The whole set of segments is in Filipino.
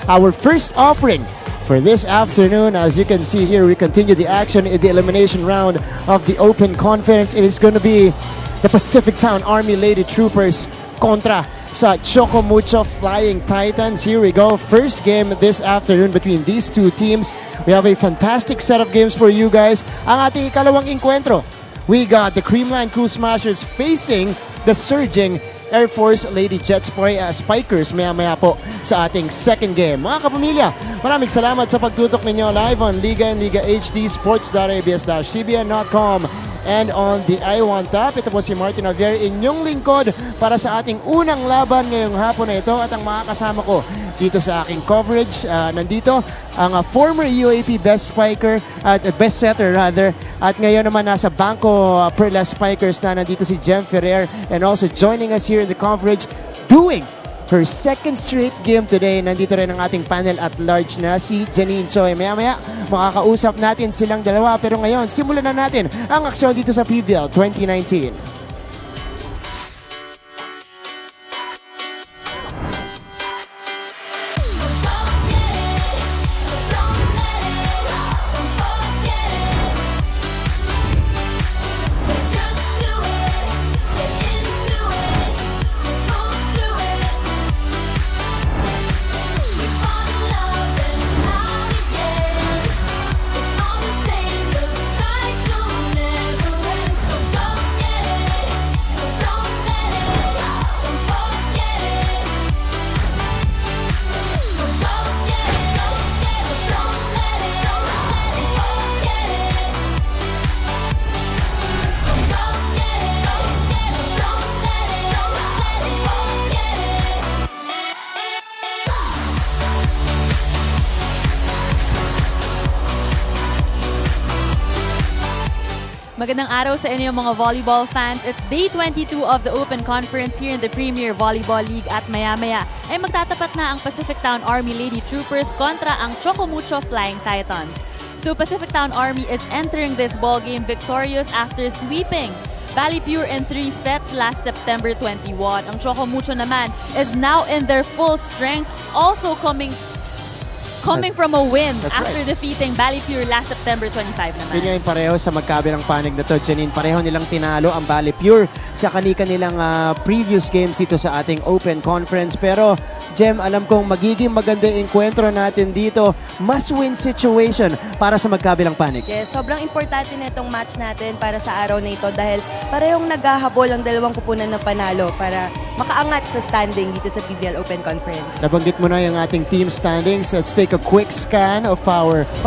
our first offering for this afternoon. As you can see here, we continue the action in the elimination round of the Open Conference. It is going to be the PacificTown-Army Lady Troopers kontra sa Choco Mucho Flying Titans. Here we go. First game this afternoon between these two teams. We have a fantastic set of games for you guys. Ang ating ikalawang encuentro, we got the Creamline Cool Smashers facing the surging Air Force Lady Jet Spikers maya-maya po sa ating second game. Mga kapamilya, maraming salamat sa pagtutok ninyo live on Liga and Liga HD, sports.abs-cbn.com and on the iWant app. Ito po si Martin Javier, inyong lingkod para sa ating unang laban ngayong hapon na ito. At ang makakasama ko dito sa aking coverage, nandito ang former UAP best spiker at best setter rather, at ngayon naman nasa Bangko Perla Spikers na nandito si Jem Ferrer, and also joining us here in the coverage doing her second straight game today. Nandito rin ang ating panel at large na si Janine Choi. Maya-maya makakausap natin silang dalawa, pero ngayon simulan na natin ang aksyon dito sa PVL 2019. Magandang araw sa inyo mga volleyball fans. It's day 22 of the Open Conference here in the Premier Volleyball League at maya-maya ay magtatapat na ang PacificTown-Army Lady Troopers kontra ang Choco Mucho Flying Titans. So PacificTown-Army is entering this ball game victorious after sweeping Pure in 3 sets last September 21. Ang Choco Mucho naman is now in their full strength, also coming from a win after defeating Pure last September 25 naman. Yun yung pareho sa magkabilang panig na to, Janine. Pareho nilang tinalo ang Pure sa kanilang previous games dito sa ating Open Conference. Pero, Jem, alam kong magiging maganda yung enkwentro natin dito. Must-win situation para sa magkabilang panig. Yes, sobrang importante na itong match natin para sa araw na ito dahil parehong naghahabol ang dalawang kupunan ng panalo para makaangat sa standing dito sa PBL Open Conference. Nabanggit mo na yung ating team standings. Let's take a quick scan of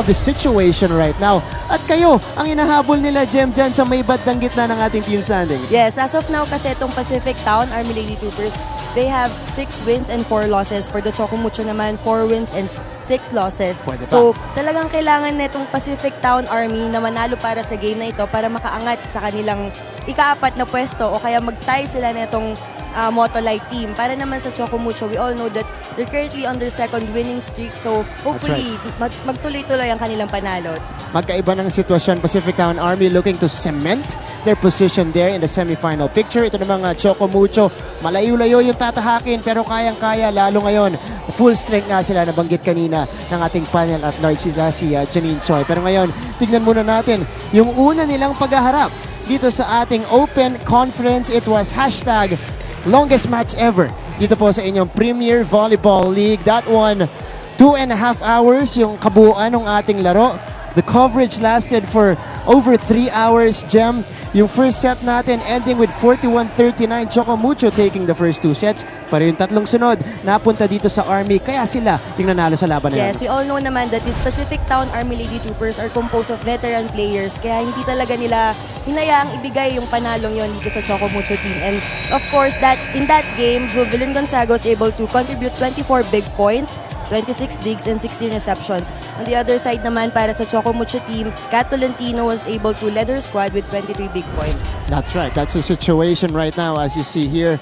the situation right now. At kayo, ang inahabol nila, Jem, dyan sa may bandang gitna ng ating team standings. Yes, as of now kasi itong PacificTown-Army Lady Troopers, they have 6 wins and 4 losses. For the Choco Mucho naman, 4 wins and 6 losses. So, talagang kailangan na itong PacificTown-Army na manalo para sa game na ito para makaangat sa kanilang ika-4 na pwesto o kaya mag-tie sila na itong Motolite team. Para naman sa Choco Mucho, we all know that they're currently on their second winning streak. So, hopefully, magtuloy-tuloy ang kanilang panalo. Magkaiba ng sitwasyon. PacificTown-Army looking to cement their position there in the semifinal picture. Ito namang Choco Mucho, malayo-layo yung tatahakin pero kayang-kaya lalo ngayon. Full strength nga sila, nabanggit kanina ng ating panel at large sila si Janine Choi. Pero ngayon, tignan muna natin yung una nilang paghaharap dito sa ating Open Conference. It was hashtag longest match ever dito po sa inyong Premier Volleyball League. That one, 2.5 hours yung kabuuan ng ating laro. The coverage lasted for over 3 hours, Jem. Yung first set natin ending with 41-39, Choco Mucho taking the first 2 sets. Pero yung tatlong sunod, napunta dito sa Army, kaya sila yung nanalo sa laban na Yes, we all know naman that these PacificTown-Army Lady Troopers are composed of veteran players, kaya hindi talaga nila hinayaang ibigay yung panalong yon dito sa Choco Mucho team. And of course, that in that game, Jovelyn Gonzaga was able to contribute 24 big points, 26 digs, and 16 receptions. On the other side naman, para sa Choco Mucho team, Kat Tolentino was able to lead her squad with 23 big points. That's right. That's the situation right now as you see here.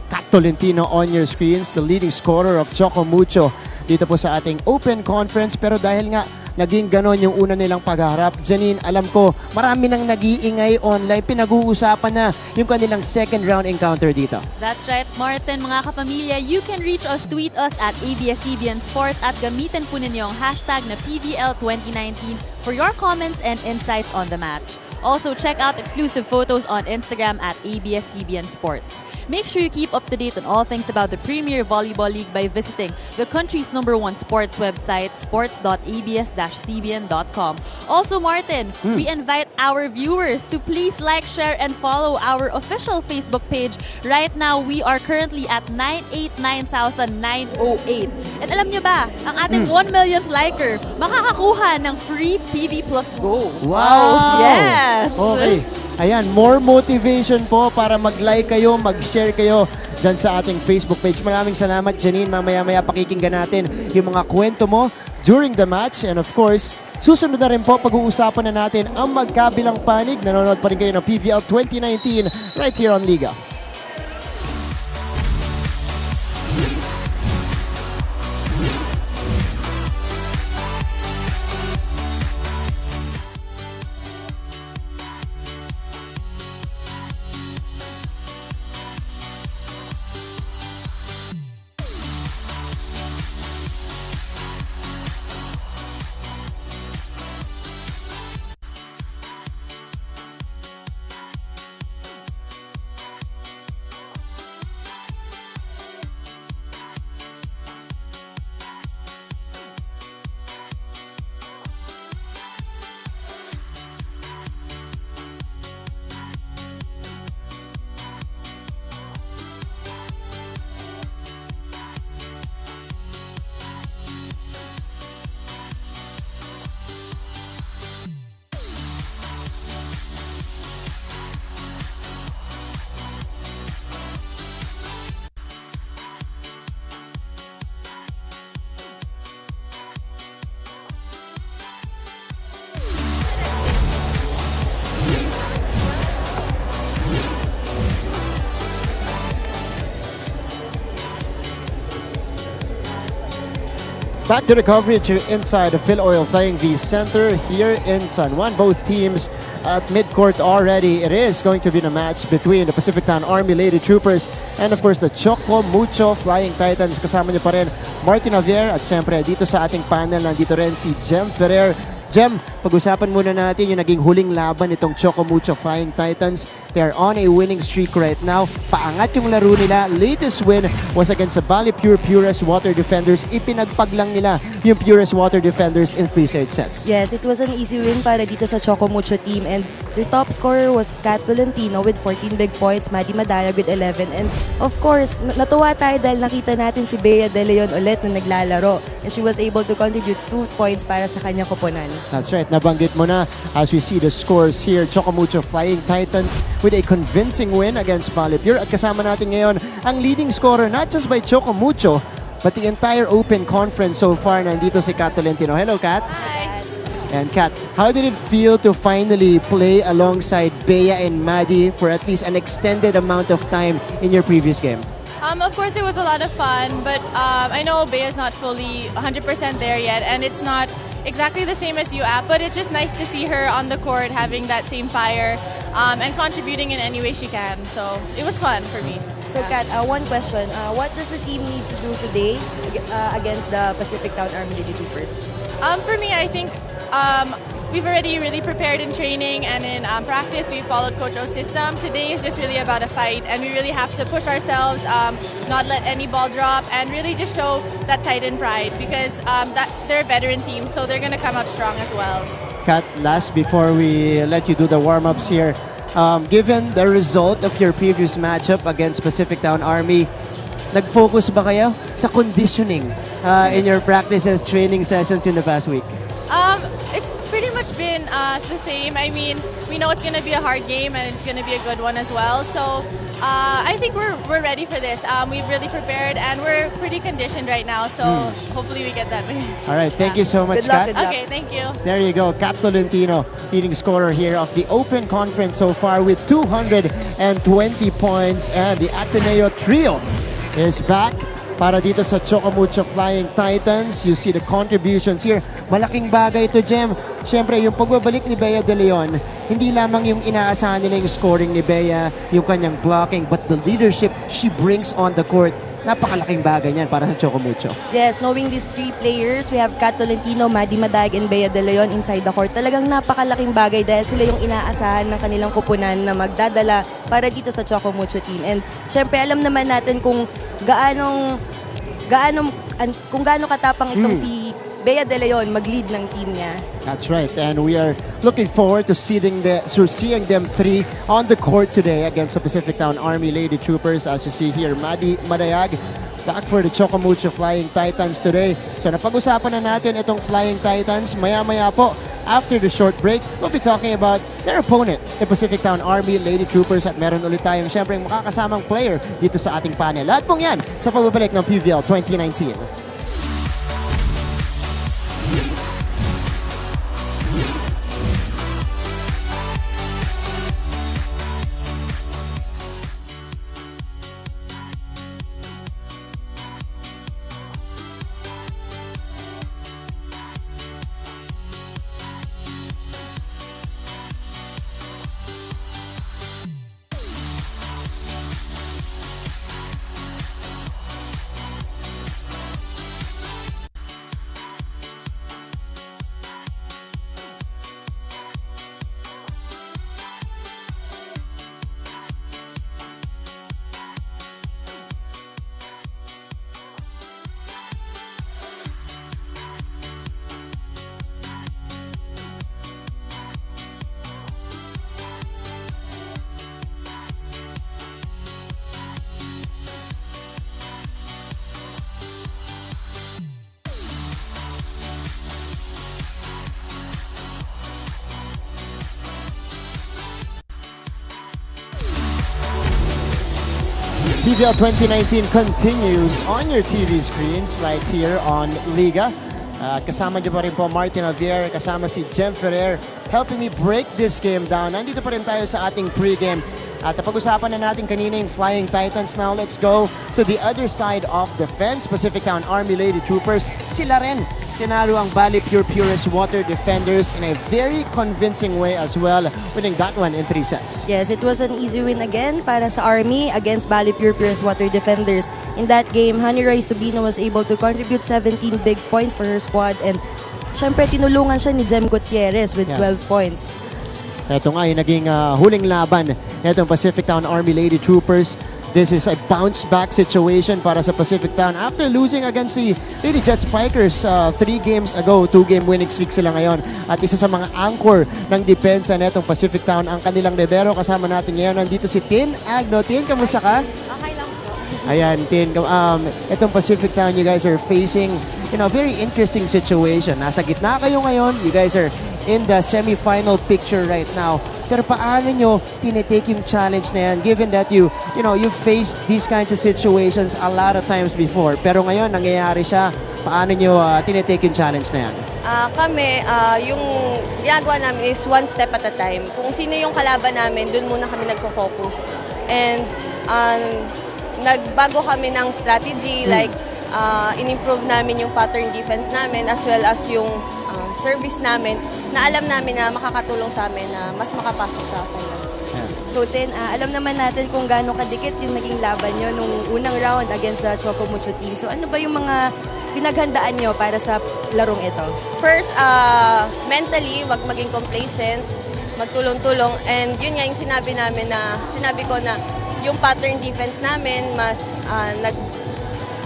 Kat Tolentino on your screens, the leading scorer of Choco Mucho dito po sa ating Open Conference. Pero dahil nga naging ganon yung una nilang pagharap. Janine, alam ko, marami nang nag-iingay online. Pinag-uusapan na yung kanilang second round encounter dito. That's right, Martin. Mga kapamilya, you can reach us, tweet us at ABS-CBN Sports at gamitin po ninyo ang hashtag na PVL2019 for your comments and insights on the match. Also, check out exclusive photos on Instagram at ABS-CBN Sports. Make sure you keep up to date on all things about the Premier Volleyball League by visiting the country's #1 sports website, sports.abs-cbn.com. Also, Martin, we invite our viewers to please like, share, and follow our official Facebook page. Right now, we are currently at 989,908. And alam nyo ba, ang ating 1 millionth liker, makakakuha ng free TV Plus Go. Wow! Yes! Okay. Ayan, more motivation po para mag-like kayo, mag-share kayo dyan sa ating Facebook page. Maraming salamat, Janine. Mamaya-maya pakikinggan natin yung mga kwento mo during the match. And of course, susunod na rin po, pag-uusapan na natin ang magkabilang panig. Nanonood pa rin kayo ng PVL 2019 right here on Liga. Back to the coverage inside the Phil Oil Flying V Center here in San Juan. Both teams at midcourt already. It is going to be a match between the PacificTown-Army Lady Troopers and of course the Choco Mucho Flying Titans. Kasama niyo pa rin Martin Javier at syempre dito sa ating panel nandito rin si Jem Ferrer. Jem, pag-usapan muna natin yung naging huling laban nitong Choco Mucho Flying Titans. They're on a winning streak right now. Paangat yung laro nila. Latest win was against the Bali Purest Water Defenders. Ipinagpag lang nila yung Purest Water Defenders in 3 straight sets. Yes, it was an easy win para dito sa Choco Mucho team, and the top scorer was Kat Tolentino with 14 big points, Maddie Madaya with 11, and of course, natuwa tayo dahil nakita natin si Bea De Leon ulit na naglalaro, and she was able to contribute 2 points para sa kanyang koponan. That's right, nabanggit mo na as we see the scores here. Choco Mucho Flying Titans with a convincing win against Bali Pure, at kasama natin ngayon ang leading scorer not just by Choco Mucho but the entire Open Conference so far. Nandito si Kat Tolentino. Hello, Kat. Hi. And Kat, how did it feel to finally play alongside Bea and Maddie for at least an extended amount of time in your previous game? Of course, it was a lot of fun, but I know Bea's not fully 100% there yet, and it's not exactly the same as UAP, but it's just nice to see her on the court having that same fire and contributing in any way she can. So it was fun for me. So Kat, one question. What does the team need to do today against the PacificTown-Army Lady Troopers? For me, I think we've already really prepared in training and in practice. We followed Coach O's system. Today is just really about a fight, and we really have to push ourselves, not let any ball drop, and really just show that Titan pride, because that they're a veteran team, so they're going to come out strong as well. Kat, last before we let you do the warm-ups here, given the result of your previous matchup against PacificTown-Army, nag-focus ba kayo sa conditioning in your practices, training sessions in the past week? It's pretty much been the same. I mean, we know it's going to be a hard game and it's going to be a good one as well. So I think we're ready for this. We've really prepared and we're pretty conditioned right now. So hopefully we get that win. All right, thank you so much, Good luck, Kat. good luck. Okay, thank you. There you go, Kat Tolentino, leading scorer here of the Open Conference so far with 220 points. And the Ateneo Trio is back para dito sa Choco Mucho Flying Titans. You see the contributions here. Malaking bagay ito, Jem. Siyempre, yung pagbabalik ni Bea De Leon, hindi lamang yung inaasahan nila yung scoring ni Bea, yung kanyang blocking, but the leadership she brings on the court. Napakalaking bagay niyan para sa Choco Mucho. Yes, knowing these three players, we have Kat Tolentino, Maddie Madag, and Bea De Leon inside the court. Talagang napakalaking bagay dahil sila yung inaasahan ng kanilang kupunan na magdadala para dito sa Choco Mucho team. And syempre, alam naman natin kung gaano katapang itong si Bea De Leon mag-lead ng team niya. That's right, and we are looking forward to seeing them three on the court today against the PacificTown-Army Lady Troopers. As you see here, Maddie Madayag back for the Choco Mucho Flying Titans today. So napag-usapan na natin itong Flying Titans. Maya-maya po, after the short break, we'll be talking about their opponent, the PacificTown-Army Lady Troopers, at meron ulit tayong syempre makakasamang player dito sa ating panel. Lahat pong yan sa pagbabalik ng PVL 2019. PVL 2019 continues on your TV screens right here on Liga. Kasama niyo pa rin po Martin Javier, kasama si Jem Ferrer, helping me break this game down. Nandito pa rin tayo sa ating pregame. At napag-usapan na natin kanina yung Flying Titans. Now let's go to the other side of the fence. PacificTown-Army Lady Troopers. Sila rin tinalo ang Bali Purest Water Defenders in a very convincing way as well, winning that one in 3 sets. Yes, it was an easy win again para sa Army against Bali Purest Water Defenders. In that game, Honey Rice Tubino was able to contribute 17 big points for her squad, and syempre tinulungan siya ni Jem Gutierrez with 12 points. Ito nga yung naging huling laban netong PacificTown-Army Lady Troopers. This is a bounce-back situation para sa PacificTown after losing against the Lady Jet Spikers 3 games ago. 2-game winning streak sila ngayon. At isa sa mga anchor ng depensa netong PacificTown ang kanilang libero. Kasama natin ngayon nandito si Tin Agno. Tin, kamusta ka? Okay lang po. Ayan, Tin. Itong PacificTown, you guys are facing a very interesting situation. Nasa gitna kayo ngayon. You guys are in the semi-final picture right now. Pero paano nyo tinitake yung challenge na yan given that you faced these kinds of situations a lot of times before. Pero ngayon, nangyayari siya. Paano nyo tinitake yung challenge na yan? Kami, yung ginagawa namin is one step at a time. Kung sino yung kalaban namin, dun muna kami nagfo-focus. And nagbago kami ng strategy, like in-improve namin yung pattern defense namin as well as yung service namin na alam namin na makakatulong sa amin na mas makapasok sa final. So Tin, alam naman natin kung gaano kadikit yung naging laban nyo nung unang round against the Choco Mucho team. So ano ba yung mga pinaghandaan nyo para sa larong ito? First, mentally, wag maging complacent, magtulong-tulong, and yun nga yung sinabi ko na yung pattern defense namin, mas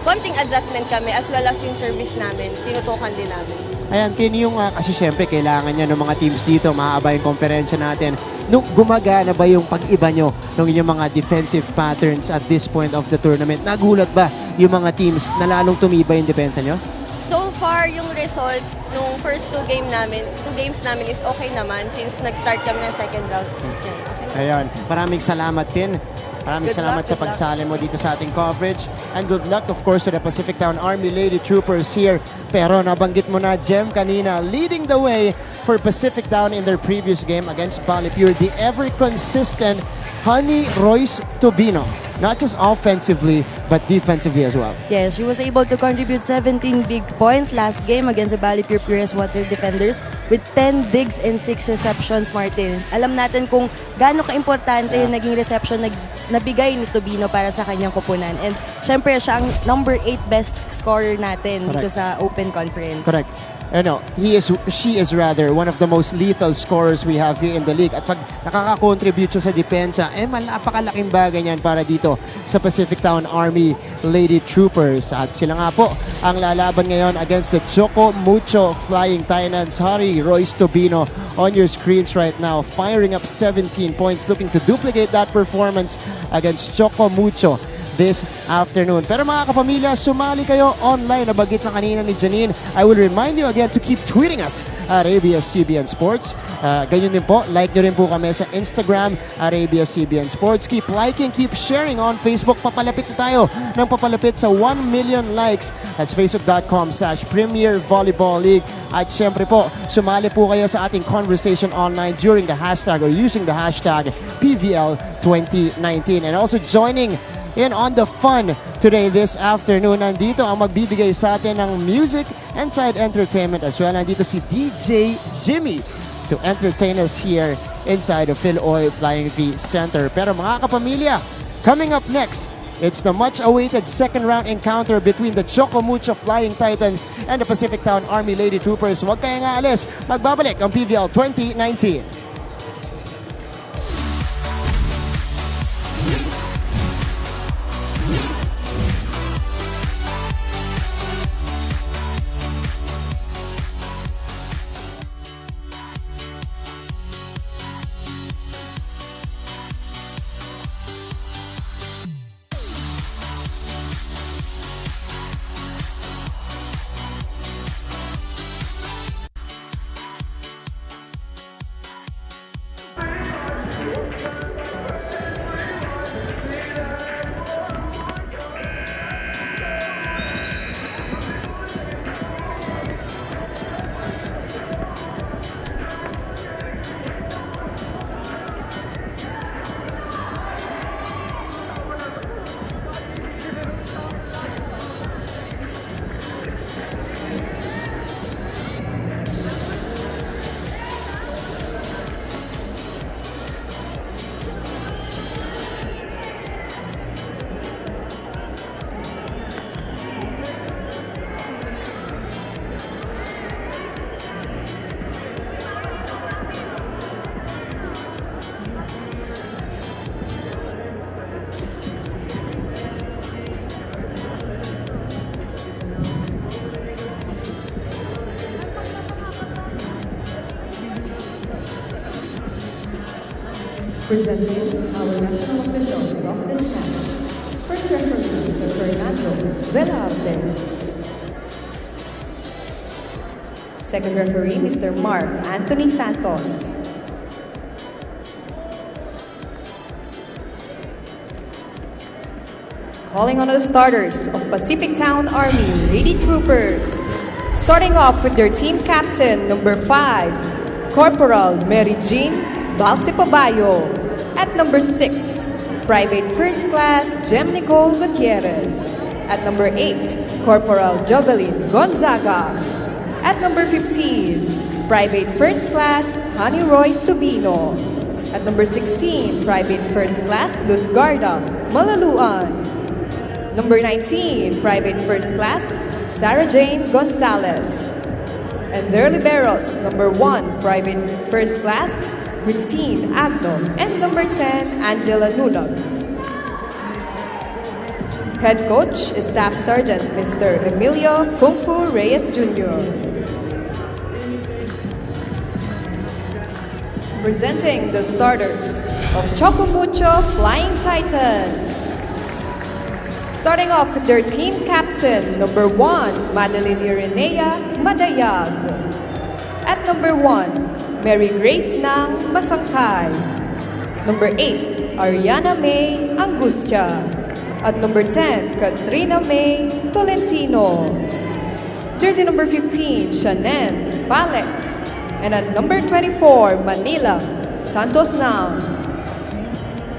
konting adjustment kami as well as yung service namin, tinutukan din namin. Ayan, Tin, yung kasi syempre kailangan niya ng mga teams dito, mahaba yung konferensya natin. Nung gumagana ba yung pag-iba nyo ng inyong mga defensive patterns at this point of the tournament? Nagulat ba yung mga teams na lalong tumibay yung depensa nyo? So far, yung result nung first 2 games namin is okay naman since nag-start kami ng second round. Yeah, okay. Ayan, maraming salamat, Tin. Maraming salamat sa pagsali mo dito sa ating coverage. And good luck, of course, to the PacificTown-Army Lady Troopers here. Pero nabanggit mo na, Jem, kanina, leading the way for PacificTown in their previous game against Bali Pure, the ever-consistent Honey Royce Tubino. not just offensively, but defensively as well. Yes, she was able to contribute 17 big points last game against the Bali Pure Pures Water Defenders with 10 digs and 6 receptions, Martin. Alam natin kung gaano ka-importante yung naging reception na nabigay ni Tobino para sa kanyang koponan. And syempre, siya ang number 8 best scorer natin dito sa Open Conference. Correct. She is rather one of the most lethal scorers we have here in the league. At pag nakaka-contribute siya sa depensa, napakalaking bagay niyan para dito sa PacificTown-Army Lady Troopers. At sila nga po ang lalaban ngayon against the Choco Mucho Flying Titans. Harry Royce Tobino on your screens right now, firing up 17 points, looking to duplicate that performance against Choco Mucho this afternoon. Pero mga kapamilya, sumali kayo online. Nabagit na kanina ni Janine. I will remind you again to keep tweeting us at ABS-CBN Sports. Ganyan din po, like nyo rin po kami sa Instagram at ABS-CBN Sports. Keep liking, keep sharing on Facebook. Papalapit na tayo ng papalapit sa 1 million likes. That's facebook.com/Premier Volleyball League. At syempre po, sumali po kayo sa ating conversation online during the hashtag or using the hashtag PVL2019. And also joining in on the fun today this afternoon. Nandito ang magbibigay sa atin ng music and side entertainment as well. Nandito si DJ Jimmy to entertain us here inside the Philoy Flying V Center. Pero mga kapamilya, coming up next, it's the much-awaited second round encounter between the Choco Mucho Flying Titans and the PacificTown-Army Lady Troopers. Huwag kayong aalis. Magbabalik ang PVL 2019. Presenting our national officials of this match. First referee, Mr. Fernando Velarde. Second referee, Mr. Mark Anthony Santos. Calling on the starters of PacificTown-Army Lady Troopers. Starting off with their team captain, number 5, Corporal Mary Jean Balsipabayo. At number 6, Private First Class Jem Nicole Gutierrez. At number 8, Corporal Jovelyn Gonzaga. At number 15, Private First Class Honey Royce Tobino. At number 16, Private First Class Lutgarda Malaluan. Number 19, Private First Class Sarah Jane Gonzalez. And their liberos, number 1, Private First Class Christine Agno, and number 10, Angela Nulag. Head coach is Staff Sergeant Mr. Emilio Kung Fu Reyes Jr. Presenting the starters of Choco Mucho Flying Titans. Starting off with their team captain, number 1, Madeline Irenea Madayag. At number 1, Mary Grace Nang Masangkay. Number 8, Ariana May Angustia. At number 10, Katrina May Tolentino. Jersey number 15, Shannon Palek. And at number 24, Manila Santos Nang.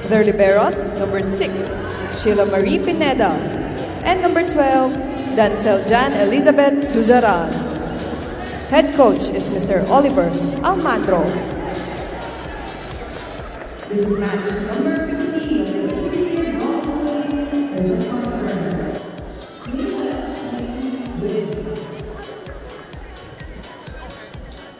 Their liberos, number 6, Sheila Marie Pineda. And number 12, Dancel Jan Elizabeth Duzaran. Head coach is Mr. Oliver Almandro. This is match number 15.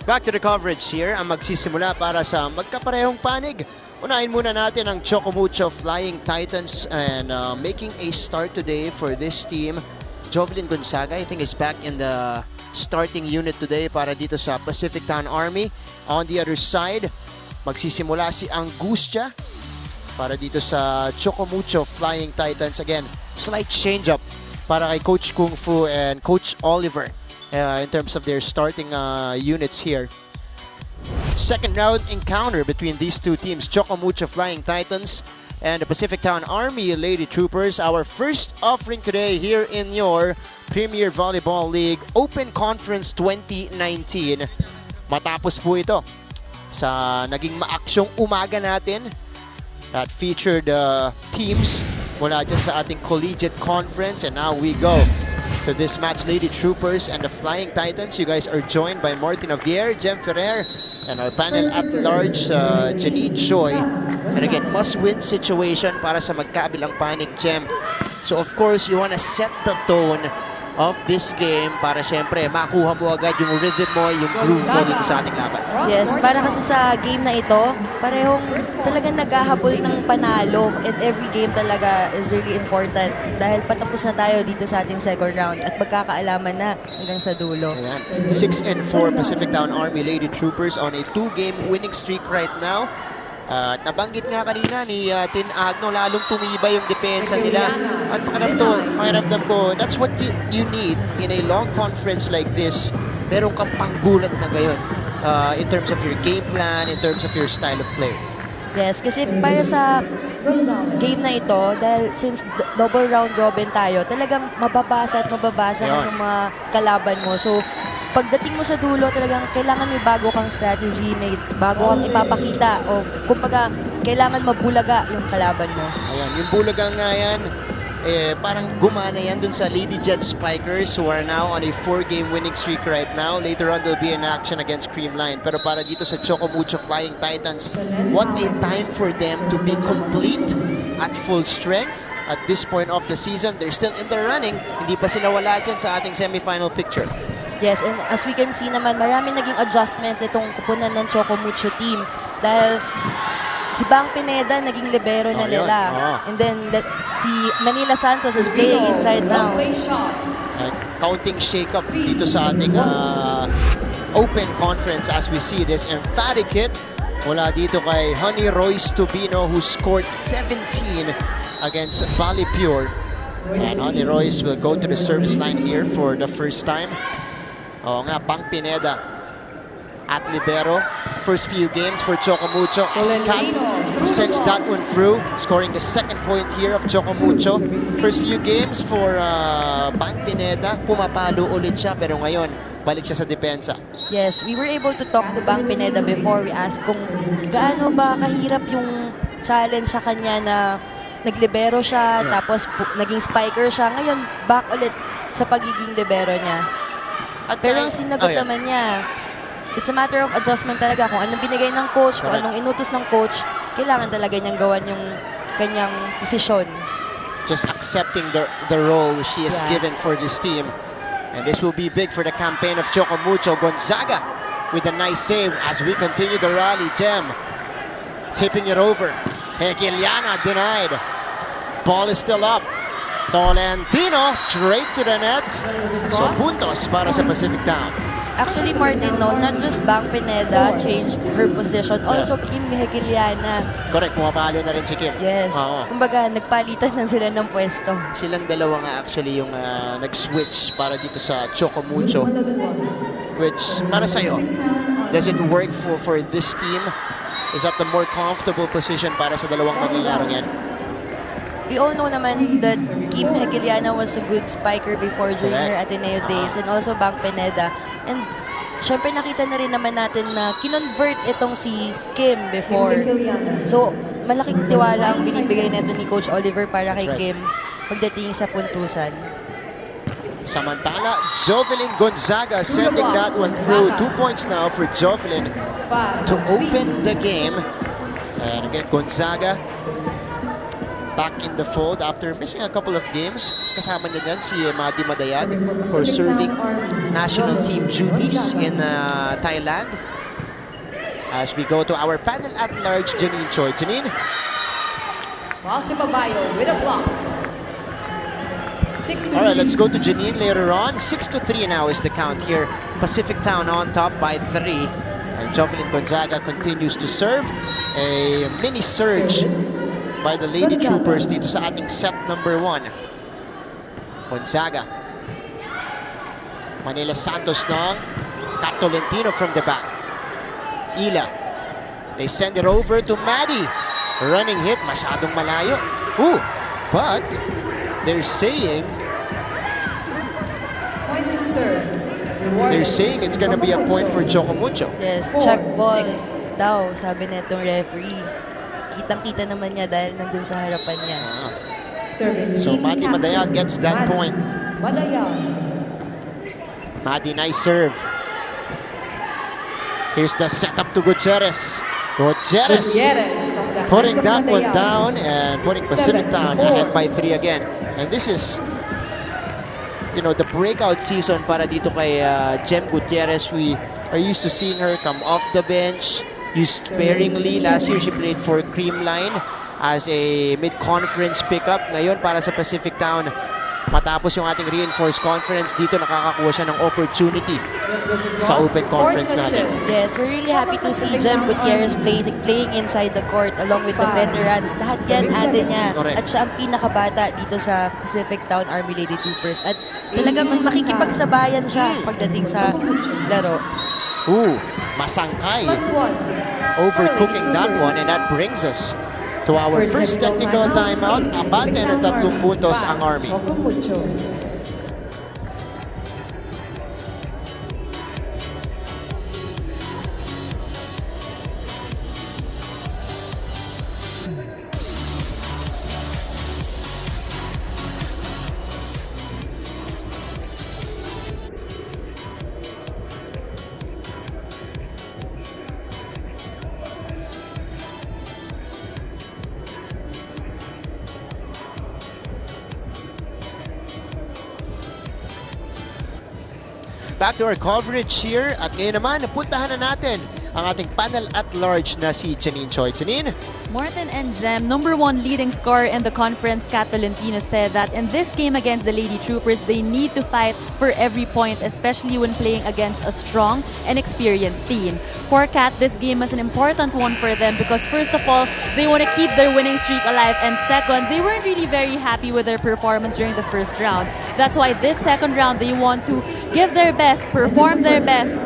Back to the coverage here. Ang magsisimula para sa magkaparehong panig. Unahin muna natin ang Choco Mucho Flying Titans and making a start today for this team. Jovelyn Gonzaga, I think, is back in the starting unit today para dito sa PacificTown-Army. On the other side, magsisimula si Angustia para dito sa Choco Mucho Flying Titans. Again, slight change-up para kay Coach Kung Fu and Coach Oliver in terms of their starting units here. Second round encounter between these two teams, Choco Mucho Flying Titans and the PacificTown-Army Lady Troopers. Our first offering today here in your Premier Volleyball League Open Conference 2019. Matapos po ito sa naging maaksyong umaga natin that featured teams mula dyan sa ating collegiate conference, and now we go to this match, Lady Troopers and the Flying Titans. You guys are joined by Martin Javier, Jem Ferrer, and our panel at large, Janine Choi. And again, must-win situation para sa magkabilang panig, Jem. So of course, you want to set the tone of this game para syempre makuha mo agad yung rhythm mo, yung groove mo dito sa ating laban. Yes, para kasi sa game na ito, parehong talagang naghahabol ng panalo, and every game talaga is really important dahil patapos na tayo dito sa ating second round at magkakaalaman na hanggang sa dulo. 6-4 PacificTown-Army Lady Troopers on a 2-game winning streak right now. Nabanggit nga kanina ni Tin Agno, lalong tumibay yung depensa nila. At pakiramdam ko, that's what you need in a long conference like this. Meron kang panggulat na gayon in terms of your game plan, in terms of your style of play. Yes, kasi para sa game na ito, dahil since double round robin tayo, talagang mababasa ng mga kalaban mo. So, pagdating mo sa dulo, talagang kailangan may bago kang strategy, may bago kang ipapakita, o kumbaga, kailangan mabulaga yung kalaban mo. Ayan, yung bulaga nga yan, parang gumana yan dun sa Lady Jet Spikers who are now on a 4-game winning streak right now. Later on, they'll be in action against Creamline. Pero para dito sa Choco Mucho Flying Titans, what a time for them to be complete at full strength. At this point of the season, they're still in the running. Hindi pa sila wala dyan sa ating semifinal picture. Yes, and as we can see naman, marami naging adjustments itong kupunan ng Choco Mucho team. Dahil si Bang Pineda naging libero na nila. And then si Manila Santos is playing inside now. And counting shake-up dito sa ating open conference as we see this emphatic hit mula dito kay Honey Royce Tubino, who scored 17 against Valley Pure. And Honey Royce will go to the service line here for the first time. Oo nga, Bang Pineda at libero. First few games for Choco Mucho. Escal sends that one through, scoring the second point here of Choco Mucho. First few games for Bang Pineda, pumapalo ulit siya, pero ngayon, balik siya sa depensa. Yes, we were able to talk to Bang Pineda before. We asked kung gaano ba kahirap yung challenge sa kanya na naglibero siya, tapos naging spiker siya. Ngayon, back ulit sa pagiging libero niya. Pero ang sinagot naman niya, it's a matter of adjustment talaga. Kung anong binigay ng coach, kung anong inutos ng coach, kailangan talaga niyang gawan yung kanyang posisyon. Just accepting the role she is given for this team. And this will be big for the campaign of Choco Mucho. Gonzaga with a nice save as we continue the rally. Jem tipping it over. Hegeliana denied. Ball is still up. Tolentino straight to the net. So puntos para sa Pacific Town. Actually, Martin, no, not just Bang Pineda changed her position, also Kim Hegeliana. Correct, pumapalo na rin si Kim. Yes. Kumbaga, nagpalitan na sila ng pwesto. Silang dalawa nga actually yung nag-switch para dito sa Choco Mucho. Which, para sa'yo, does it work for this team? Is that the more comfortable position para sa dalawang maglalaro yan? We all know naman that Kim Hegeliana was a good spiker before during her Ateneo days, and also Bang Pineda. And syempre nakita na rin naman natin na kinonvert itong si Kim before. So malaking tiwala ang binibigay nito ni Coach Oliver para kay That's right. Kim pagdating sa puntusan. Samantala, Jovelyn Gonzaga sending that one through. 2 points now for Jovelyn to open the game. And again, Gonzaga back in the fold after missing a couple of games. Kasama niya dyan si Madi Madayag for serving national team duties in Thailand. As we go to our panel at large, Janine Choi. Janine? Balsipabayo with a block. 6-3. All right, let's go to Janine later on. 6-3 now is the count here. Pacific Town on top by 3. And Jovelyn Gonzaga continues to serve. A mini surge by the Lady Troopers dito sa ating set number 1. Gonzaga. Manila Santos ng Tolentino from the back. Ila. They send it over to Maddie. Running hit, masyadong malayo. Ooh, but they're saying it's gonna be a point for Choco Mucho. Yes, check balls daw, sabi netong referee. Kitang-kita naman niya dahil nandun sa harapan niya. So Madi Madayag gets that point. Madi, nice serve. Here's the setup to Gutierrez. Gutierrez putting that one down and putting Pacific Town ahead by 3 again. And this is, you know, the breakout season para dito kay Jem Gutierrez. We are used to seeing her come off the bench, used sparingly. Last year she played for Creamline as a mid-conference pickup. Ngayon para sa Pacific Town, matapos yung ating reinforced conference, dito nakakakuha siya ng opportunity sa open conference natin. Yes, we're really happy to see Jem Gutierrez playing inside the court along with the veterans. Lahat yan, ate niya. Correct. At siya ang pinakabata dito sa PacificTown-Army Lady Troopers. At talagang makikipagsabayan siya pagdating sa laro. Ooh, masangkay. Overcooking that one, and that brings us to our first technical timeout. Abante ng 3 puntos ang Army. Back to our coverage here. At ngayon naman, napuntahan na natin ang ating panel at large na si Janine Choi. Janine? Morton and Jem, number 1 leading scorer in the conference, Kat Tolentino, said that in this game against the Lady Troopers, they need to fight for every point, especially when playing against a strong and experienced team. For Kat, this game is an important one for them because first of all, they want to keep their winning streak alive, and second, they weren't really very happy with their performance during the first round. That's why this second round, they want to give their best, perform their best,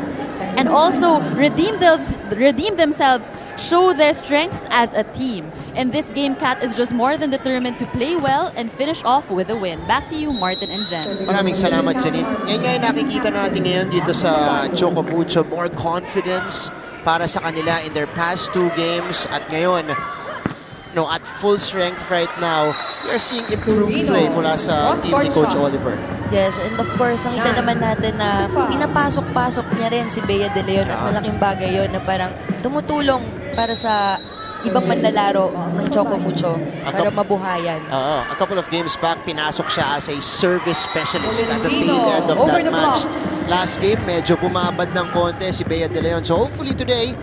and also redeem themselves, show their strengths as a team. In this game, Kat is just more than determined to play well and finish off with a win. Back to you, Martin and Jen. Maraming salamat, Janine. Ngayon nakikita natin ngayon dito sa Choco Mucho, more confidence para sa kanila in their past 2 games. At ngayon, no, at full strength right now, we are seeing improved play mula sa team ni Coach Oliver. Yes, and of course, nakita naman natin na pinapasok-pasok niya rin si Bea De Leon at malaking bagay yun na parang tumutulong para sa ibang manlalaro ng Choco Mucho para mabuhayan. A couple of games back, pinasok siya as a service specialist at the tail end of that match. Last game, medyo bumabad ng konti si Bea De Leon. So hopefully today,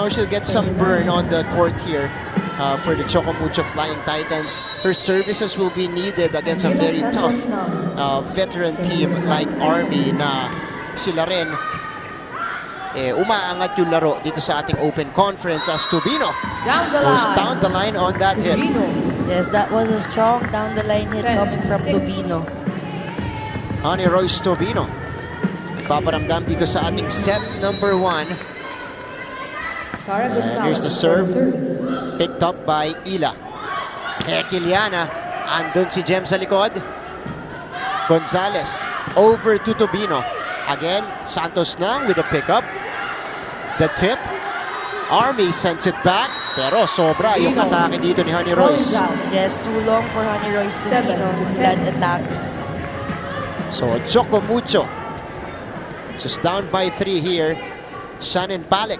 she'll get some burn on the court here. For the Choco Mucho Flying Titans. Her services will be needed against a very tough veteran team like Army na sila rin umaangat yung laro dito sa ating open conference as Tubino goes down the line on that hit. Yes, that was a strong down the line hit coming from Tubino. Honey Royce Tubino paparamdam dito sa ating set number 1. And here's the serve. Picked up by Ila. Kiliana. Andun si Jem sa likod. Gonzalez. Over to Tubino. Again, Santos now with a pickup. The tip. Army sends it back. Pero sobra yung atake dito ni Honey Royce. Yes, too long for Honey Royce to land attack. So, Choco Mucho. Just down by 3 here. Shannon Palek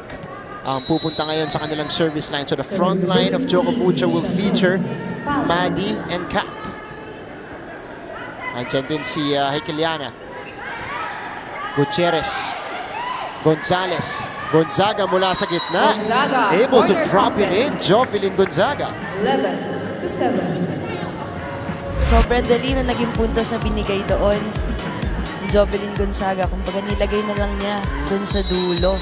ang pupunta ngayon sa kanilang service line. So, the front line of Choco Mucho will feature Maddie and Kat. Andyan din si Hekeliana. Gutierrez. Gonzalez. Gonzaga mula sa gitna. Gonzaga, Able to corner drop it captain. in. Jovelyn Gonzaga. 11-7. Sobrang dali na naging puntos na binigay doon. Jovelyn Gonzaga, kumbaga nilagay na lang niya dun sa dulo.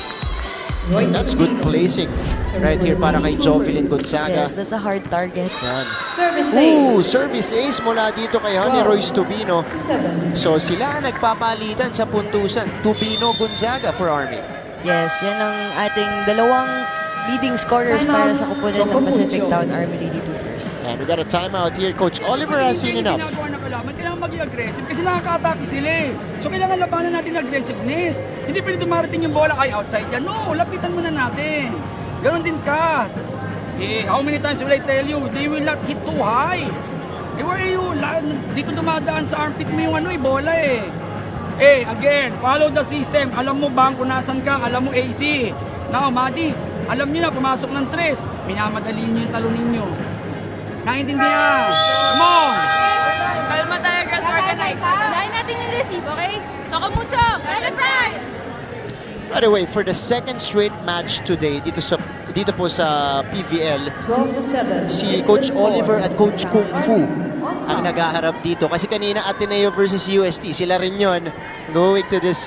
That's good placing right here para kay Jovelyn Gonzaga. Yes, that's a hard target. Yan. Service ace. Service ace mula dito kay Honey Royce Tubino. 2-7. So sila ang nagpapalitan sa puntusan. Tubino Gonzaga for Army. Yes, yan ang ating dalawang leading scorers para sa kupunan ng PacificTown-Army Lady Troopers. And we got a timeout here. Coach Oliver has seen enough. Kailangan maging aggressive kasi nakaka-atake sila eh. So kailangan labanan natin ang aggressiveness. Hindi pwede dumarating yung bola kay outside yan. No, lapitan muna natin. Ganon din ka. How many times will I tell you, they will not hit too high. Where are you? Dito dumadaan sa armpit mo yung bola eh. Again, follow the system. Alam mo bang kung nasan ka? Alam mo AC. Now, Madi, alam niyo na, pumasok ng 3. Minamadali niyo yung talo ninyo. Naintindihan? Come on! Kalma tayo, girls. Organize. Dahil natin yung receive, okay? Choco Mucho! By the way, for the second straight match today, dito po sa PVL, 12-7. si Coach Oliver at Coach Kung Fu ang naghaharap dito. Kasi kanina Ateneo versus UST, sila rin yun. Going to this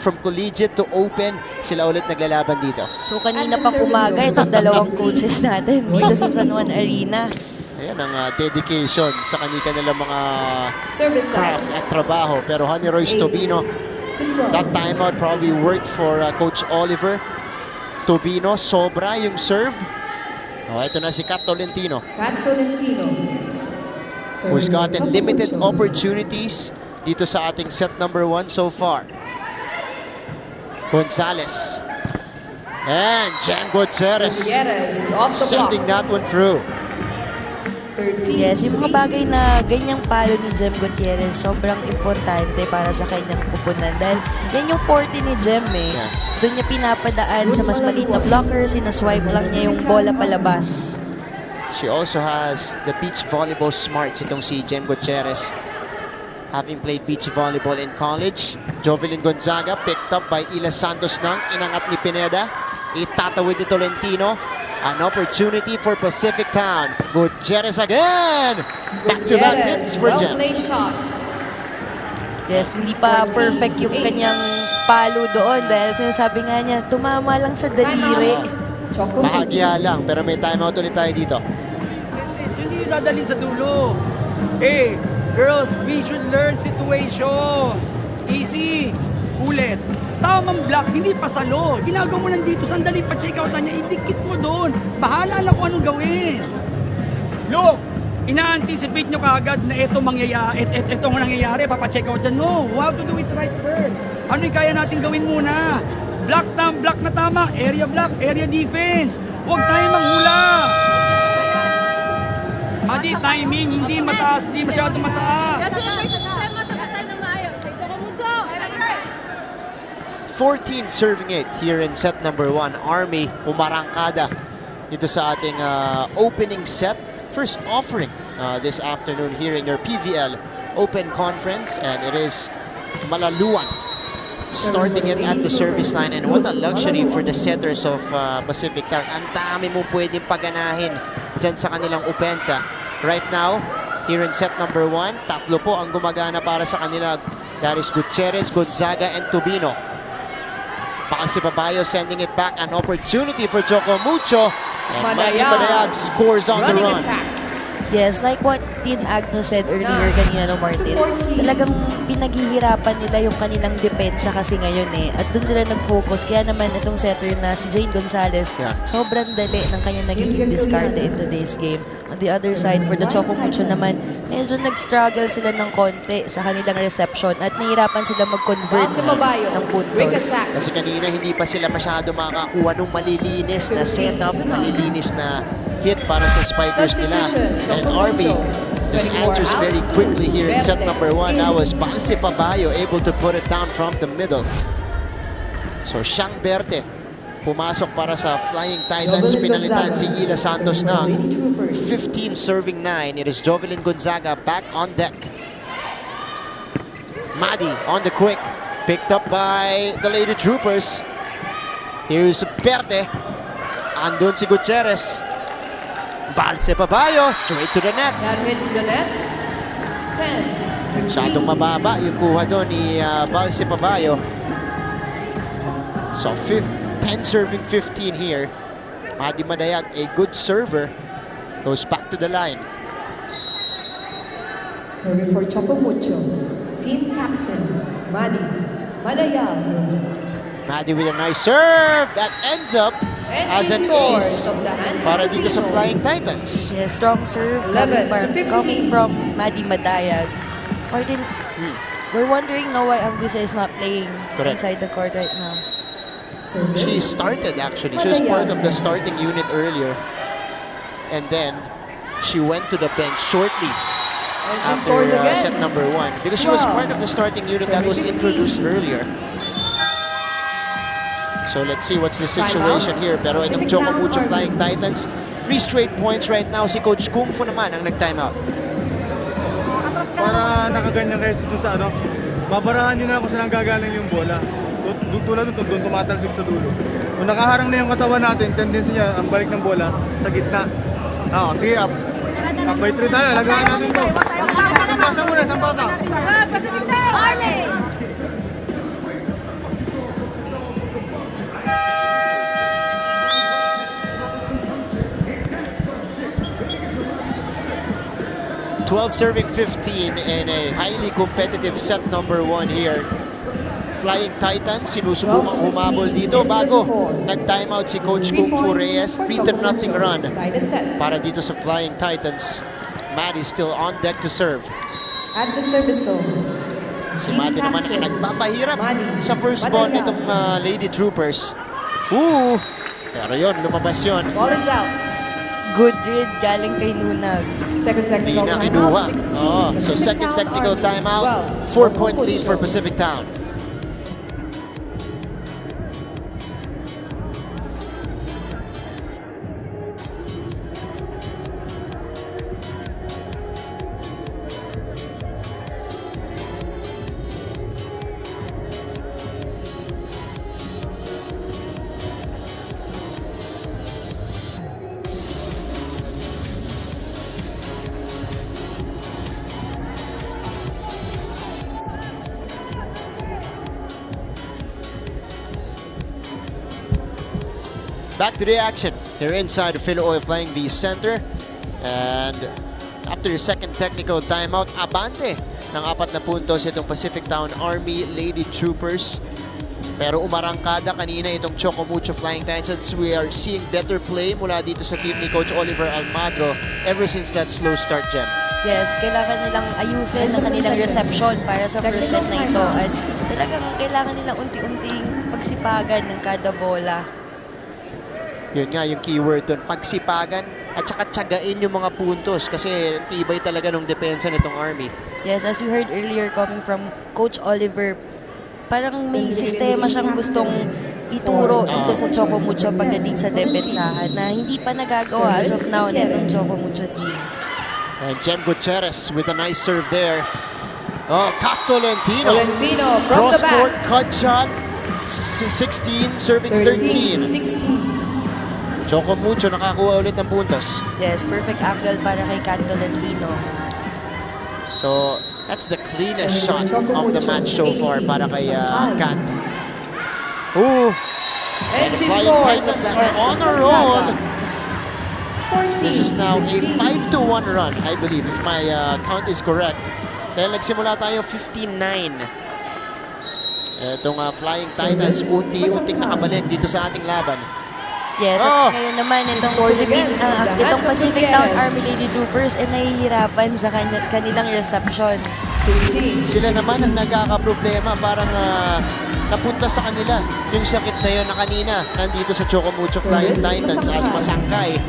from collegiate to open, sila ulit naglalaban dito. So kanina pa umaga, itong dalawang coaches natin dito sa San Juan Arena. Ayan ang dedication sa kanilang mga Service craft at trabaho. Pero Honey Royce Tubino, that timeout probably worked for Coach Oliver. Tubino, sobra yung serve. Ito na si Kat Tolentino, who's gotten limited opportunities dito sa ating set number 1 so far. Gonzalez. And Jem Gutierrez off the sending block. that one through. 13. Yes, yung mga bagay na ganyang palo ni Jem Gutierrez, sobrang importante para sa kanyang pupunan. Dahil yan yung 40 ni Jem eh. Yeah. Doon niya pinapadaan sa mas maliit na blocker, sinaswipe lang niya yung bola palabas. She also has the beach volleyball smarts, itong si Jem Gutierrez. Having played beach volleyball in college. Jovelyn Gonzaga picked up by Ila Santos nang inangat ni Pineda. Itatawid ni Tolentino. An opportunity for Pacific Town. Gutierrez again! Back-to-back hits for Jem. Play shot. Yes, hindi pa perfect yung kanyang palo doon dahil sinasabi nga niya, tumama lang sa daliri. Bahagya lang, pero may timeout ulit tayo dito. Hindi dadalhin sa dulo. Girls, we should learn situation. Easy. Ulit. Tamang block, hindi pasalo. Ginagawa mo nandito, sandali pa check out niya, idikit mo doon. Bahala lang kung anong gawin. Look, ina-anticipate nyo kaagad na ito nangyayari, papacheck out dyan. No, we have to do it right first. Ano yung kaya natin gawin muna? Block na tama, area block, area defense. Huwag tayo manghula. Madi, timing, hindi mataas, hindi masyado mataas. 14 serving it here in set number 1. Army umarangkada dito sa ating opening set. First offering this afternoon here in your PVL Open Conference, and it is Malaluan starting it at the service line. And what a luxury for the setters of Pacific Town. Ang dami mo pwedeng paganahin dyan sa kanilang opensa. Right now, here in set number 1, tatlo po ang gumagana para sa kanila. That is Gutierrez, Gonzaga, and Tubino. Pacific sending it back. An opportunity for Choco Mucho. And Manny Madayag scores on the run. Yes, like what Dean Agno said earlier kanina, no, Martin. Talagang pinaghihirapan nila yung kanilang depensa kasi ngayon eh. At doon sila nag-focus. Kaya naman itong setter na si Jane Gonzalez, sobrang dali ng kanyang nagiging discard in today's game. On the other side, for the Choco Mucho naman, medyo nag-struggle sila ng konti sa kanilang reception at nahihirapan sila mag-convert ng puntos. Kasi kanina hindi pa sila masyado makakakuha ng malilinis na setup, malilinis na hit para sa spikers nila. And Army just answers very quickly here in set number 1. That was Balsipabayo able to put it down from the middle. So Siyang Berte pumasok para sa Flying Titans. Pinalitan si Ila Santos ng 15 serving 9. It is Jovelyn Gonzaga back on deck. Madi on the quick. Picked up by the Lady Troopers. Here's Berte. Andun si Gutierrez. Balsipabayo straight to the net. That hits the net. 10. Masyadong mababa yung kuha doon ni Balsipabayo. So 10 serving 15 here. Madi Madayag, a good server, goes back to the line. Serving for Choco Mucho. Team captain, Madi Madayag. Madi with a nice serve that ends up as an ace para dito sa Flying Titans. Yeah, strong serve coming from Madi Madayag. Martin, we're wondering now why Anguissa is not playing inside the court right now. She started actually. She was part of the starting unit earlier. And then she went to the bench shortly after set number 1. Because she was part of the starting unit that was introduced earlier. So let's see what's the situation here. Pero itong Choco Mucho Flying Titans, 3 straight points right now. Si Coach Kung Fu naman ang nag-timeout. Para nakaganyan kayo dito sa babarahan nyo na kung saan gagaling yung bola. Tulad nito, doon tumatalsik sa dulo. Kung nakaharang na yung katawan natin, tendency niya, ang balik ng bola sa gitna. Sige, up by 3 tayo, lagahan natin ito. Sampasa muna, sampasa. Army! Serving 15 in a highly competitive set number 1 here. Flying Titans, sinusubukang humabol dito bago nag-timeout si Coach Kung Fu Reyes. 3-0 run para dito sa Flying Titans. Madi still on deck to serve. At the service zone. Si Madi naman ang nagpapahirap sa first ball nitong Lady Troopers. Pero yun, lumabas yun. Ball is out. Good read galing kay Nunag. Second technical timeout. So second technical timeout. 4-point lead for Pacific Town. Back to the action here inside the Philo Oil Flying V Center. And after the second technical timeout, abante ng 4 na puntos itong PacificTown-Army Lady Troopers. Pero umarangkada kanina itong Choco Mucho Flying Titans. We are seeing better play mula dito sa team ni Coach Oliver Almadro ever since that slow start, Jem. Yes, kailangan nilang ayusin ang kanilang reception para sa first set na ito. At talagang kailangan nilang unti-unting pagsipagan ng kada bola. Yun nga yung keyword doon, pagsipagan at saka tiyagain yung mga puntos kasi tibay talaga ng depensa nitong Army. Yes, as you heard earlier coming from Coach Oliver, parang may sistema siyang gustong ituro dito sa Choco Mucho pagdating sa depensahan na hindi pa nagagawa as of now nitong Choco Mucho team. And Jen Gutierrez with a nice serve there. Kat Tolentino from the back. Cross-court cut shot. 16, serving 13. 16. Choco Mucho nakakuha ulit ng puntos. Yes, perfect angle para kay Kat Tolentino. So, that's the cleanest shot of the match so far para kay Kat. And the Flying Titans are on a roll. This is now a 5-1 run, I believe, if my count is correct. Dahil nagsimula tayo 59. Itong Flying Titans, unti-unting nakabalik dito sa ating laban. Yes, at ngayon naman itong Pacific Town Army Lady Troopers ay nahihirapan sa kanilang reception. Sila naman ang nagkakaproblema, parang napunta sa kanila yung sakit na yun na kanina nandito sa Choco Mucho Flying Titans as Masangkay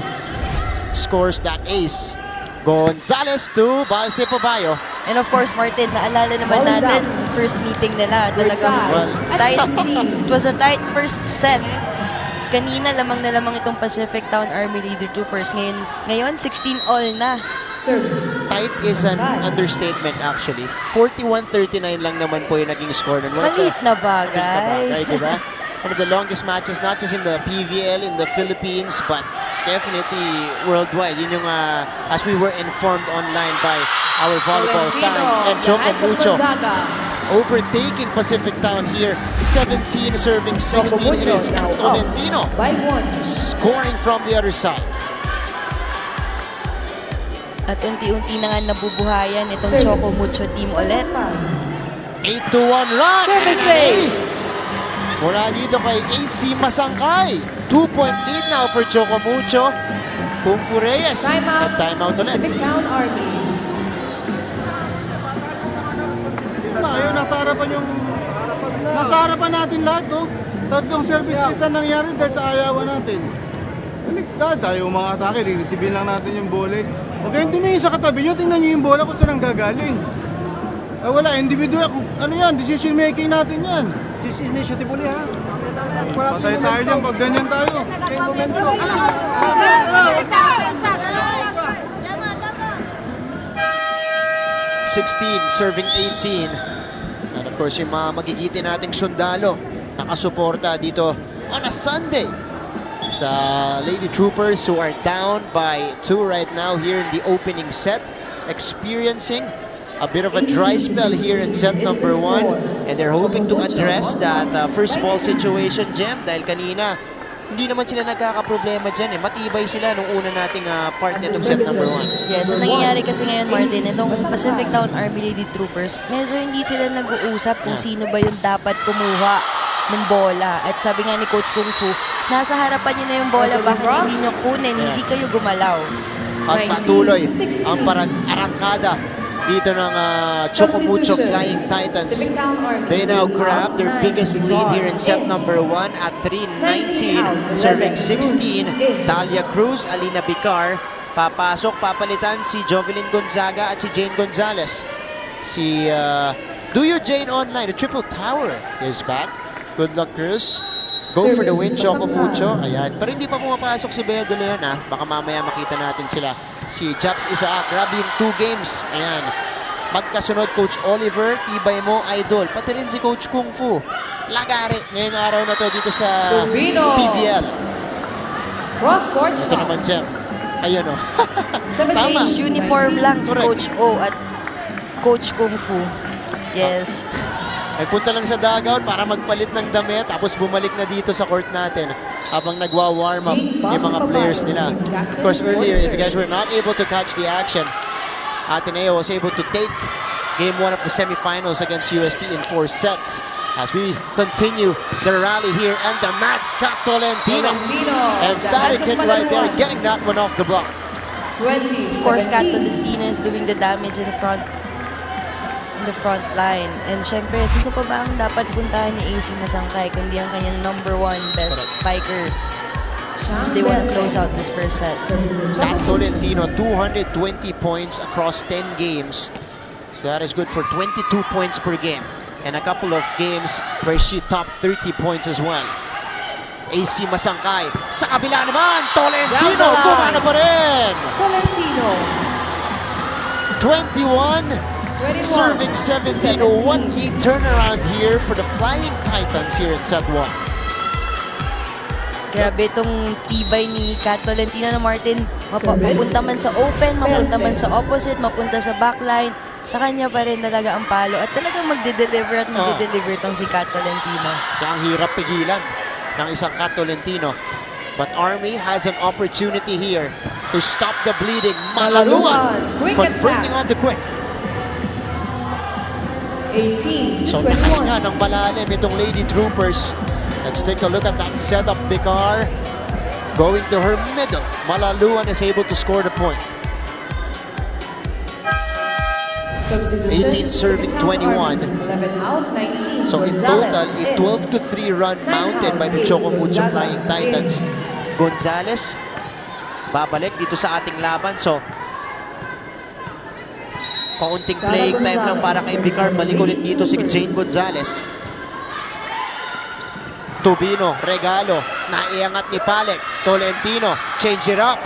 scores that ace. Gonzales to Balsipobayo. And of course, Martin, naalala naman natin first meeting nila. Talagang tight. It was a tight first set. Kanina lamang na lamang itong Pacific Town Army Leader Troopers. Ngayon 16-all na. Tight is an understatement actually. 41-39 lang naman po yung naging score nun. Maliit na bagay. Diba? One of the longest matches, not just in the PVL, in the Philippines, but definitely worldwide. Yun yung, as we were informed online by our volleyball fans. And Choco Mucho overtaking Pacific Town here. 17 serving 16. It is Tolentino scoring from the other side. At unti-unti na nga nabubuhayan itong Choco Mucho team ulit. 8-1 run! Service ace! Mula dito kay AC Masangkay. 2-point lead now for Choco Mucho. Kung Fu Reyes. At timeout ulit. Pacific Town Army. Ayun, nasa harapan natin lahat, no? Tatlong service ace na nangyari dahil sa ayawan natin. Tayo mga atake, rinisibin lang natin yung bola. Huwag kayong tumingin sa katabi nyo, tingnan nyo yung bola kung saan ang gagaling. Wala, individual. Ano yan? Decision making natin yan. Initiative uli ha. Patay tayo dyan pag ganyan tayo. 16 serving 18. And of course yung mga magigitin nating sundalo nakasuporta dito on a Sunday sa Lady Troopers who are down by 2 right now here in the opening set, experiencing a bit of a dry spell here in set number 1, and they're hoping to address that first ball situation, Jem, dahil kanina hindi naman sila nagkakaproblema dyan. Matibay sila nung una nating part nitong set number 1. Yes, so nangyayari kasi ngayon, Martin, itong Pacific Town Army Lady Troopers, medyo hindi sila nag-uusap kung sino ba yung dapat kumuha ng bola. At sabi nga ni Coach Kung Fu, nasa harapan nyo na yung bola, bakit hindi nyo kunin, hindi kayo gumalaw. At patuloy ang arangkada dito ng Choco Mucho Flying Titans. They now grab their biggest lead here in set number 1 at 3-19. Serving 16, Talia Cruz, Alina Bicar. Papasok, papalitan si Jovelyn Gonzaga at si Jane Gonzalez. Si Do You Jane Online, the triple tower is back. Good luck, Cruz. Go for the win, Choco Mucho. Ayan. Pero hindi pa pumapasok si Bea De Leon, ha? Baka mamaya makita natin sila. Si Japs Isaac, grabe yung 2 games. Ayan. Magkasunod, Coach Oliver, tibay mo, idol. Pati rin si Coach Kung Fu. Lagari. Ngayong araw na to dito sa PVL. Cross-court ito shot. naman, Jem. Ayan, o. Tama. Uniform lang si Coach O at Coach Kung Fu. Yes. Nagpunta lang sa dugout para magpalit ng damit, tapos bumalik na dito sa court natin habang nagwa-warm up yung mga players nila. Of course, earlier, if you guys were not able to catch the action, Ateneo was able to take Game 1 of the semifinals against UST in 4 sets. As we continue the rally here, and the match got Tolentino. Emphatic hit right there, getting that one off the block. 20. Of course, Kat Tolentino is doing the damage in the front line. And syempre, sino pa ba ang dapat puntahan ni AC Masangkay kundi ang kanyang number 1 best spiker? They want to close out this first set. Kat Tolentino, 220 points across 10 games. So that is good for 22 points per game. And a couple of games where she topped 30 points as well. AC Masangkay. Sa kabila naman, Tolentino, gumana pa rin! Tolentino. 21. Serving 17. What a turnaround here for the Flying Titans here in set 1. Grabe itong tibay ni Kat Tolentino na Martin. Mapunta man sa open, mapunta man sa opposite, mapunta sa backline. Sa kanya pa rin talaga ang palo. At talagang magde-deliver at magde-deliver itong si Kat Tolentino. Ang hirap pigilan ng isang Kat Tolentino. But Army has an opportunity here to stop the bleeding. Malaluan converting on the quick. 18 So to 21. nakahinga ng malalim itong Lady Troopers. Let's take a look at that setup. Bicar going to her middle. Malaluan is able to score the point. 18 serving 21. 11 out, 19. So in total, a 12-3 run mounted by the Choco Mucho Flying Titans. Gonzales babalik dito sa ating laban. So kaunting playing time lang para kay Bicar. Balik ulit dito si Jane Gonzales. Tubino, regalo, naiangat ni Palek. Tolentino, change it up.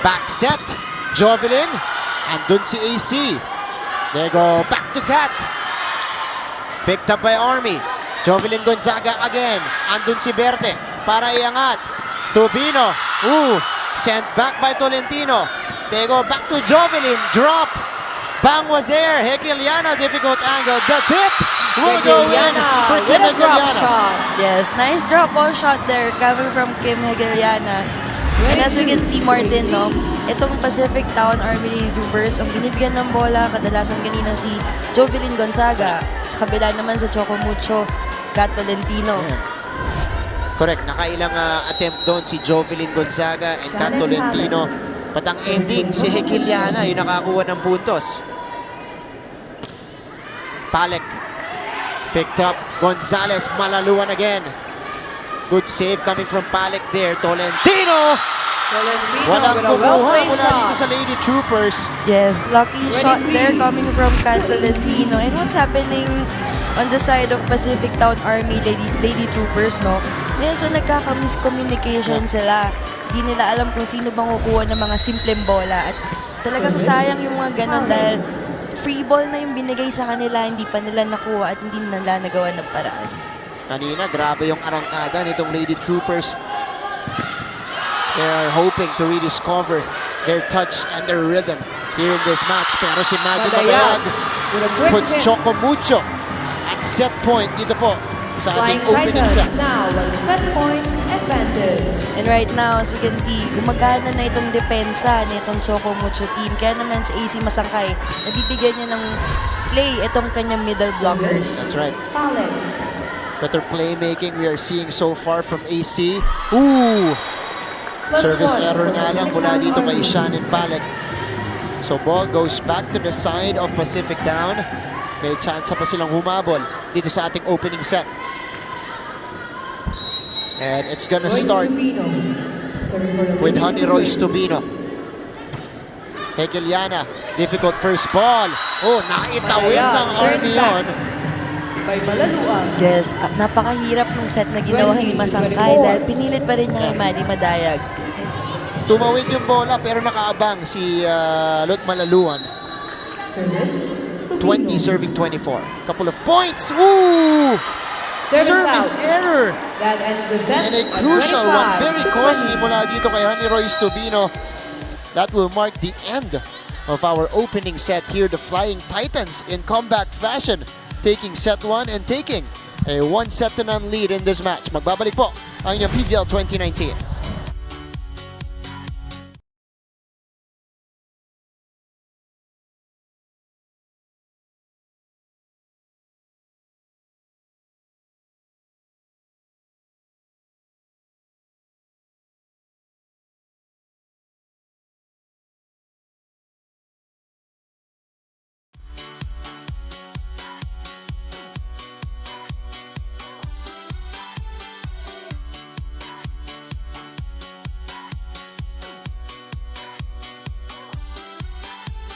Back set, Jovelyn, andun si AC. They go back to Cat. Picked up by Army. Jovelyn Gonzaga again. Andun si Verde para iangat. Tubino, sent back by Tolentino. They go back to Jovelyn, drop. Bang was there. Hegeliana, difficult angle. The tip will go in for Kim with a drop Hegeliana. shot. Yes, nice drop ball shot there coming from Kim Hegeliana. And as we can see, Martin, no, itong Pacific Town Army Lady Troopers, ang binibigyan ng bola, kadalasan kanina si Jovelyn Gonzaga. Sa kabila naman sa Choco Mucho, Kat Tolentino. Yeah. Correct, nakailang attempt doon si Jovelyn Gonzaga and Kat Tolentino. But ang ending, si Hegeliana yung nakakuha ng puntos. Palek picked up. Gonzales, Malaluan again. Good save coming from Palek there. Tolentino! Walang with a kumuha well-played mula dito shot. sa Lady Troopers. Yes, lucky shot 23. there coming from Kat Tolentino. And what's happening on the side of Pacific Town Army Lady Troopers, no? Medyo nagkaka-miscommunication sila. Di nila alam kung sino bang kukuha ng mga simpleng bola. At talagang sayang yung mga ganon dahil free ball na yung binigay sa kanila, hindi pa nila nakuha at hindi nila nagawa ng paraan. Kanina, grabe yung arangkada nitong Lady Troopers. They're hoping to rediscover their touch and their rhythm here in this match. Pero si Maggie Mabayag with a quick puts hit. Choco Mucho at set point dito po sa Flying ating opening set. Titans now with set point advantage. And right now, as we can see, gumagana na itong depensa na itong Choco Mucho team. Kaya naman si AC Masangkay, nabibigyan niya ng play itong kanyang middle blockers. That's right. Palek. Better playmaking we are seeing so far from AC. Ooh! Service error nga lang mula dito kay Shannon Palek. So ball goes back to the side of Pacific Town. May chance pa silang humabol dito sa ating opening set. And it's gonna start with Honey Royce Tubino. Hegeliana, difficult first ball. Oh, naitawid ng Army yun. By Malaluan. Yes, napakahirap ng set na ginawa ni Masangkay dahil pinilit pa rin niya kay Manny Madayag. Tumawid yung bola pero nakaabang si Lot Malaluan. Service. 20 serving 24. Couple of points. Ooh! Service error. That ends the set. And a crucial one. Very costly mula dito kay Honey Royce Tubino. That will mark the end of our opening set here. The Flying Titans in comeback fashion. Taking set 1 and taking a 1-0 lead in this match. Magbabalik po ang inyong PVL 2019.